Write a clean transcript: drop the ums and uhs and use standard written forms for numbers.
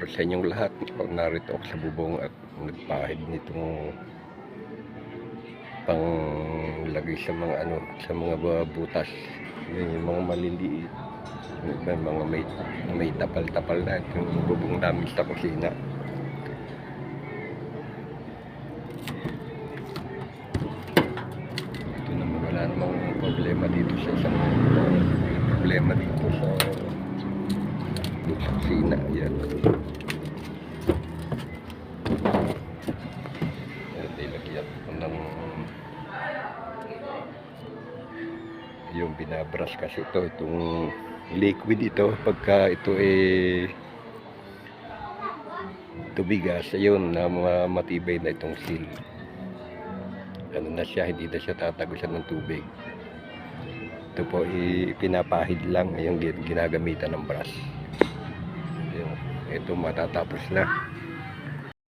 araw sa inyong lahat. Narito ako sa bubong at nagpahid nitong panglagay sa mga sa mga butas. Yung mga maliliit, mga may tapal-tapal na yung bubong namin sa kusina. Ito naman, wala namang problema dito sa isang problema dito sa kusina. Yan. Nilagyan ko ng yung binabrush kasi itong liquid ito, pagka ito tubigas, ayun na matibay na itong seal. Na siya, hindi na siya tatagusan ng tubig. Ito po pinapahid lang, yung ginagamitan ng brush. Ito matatapos na.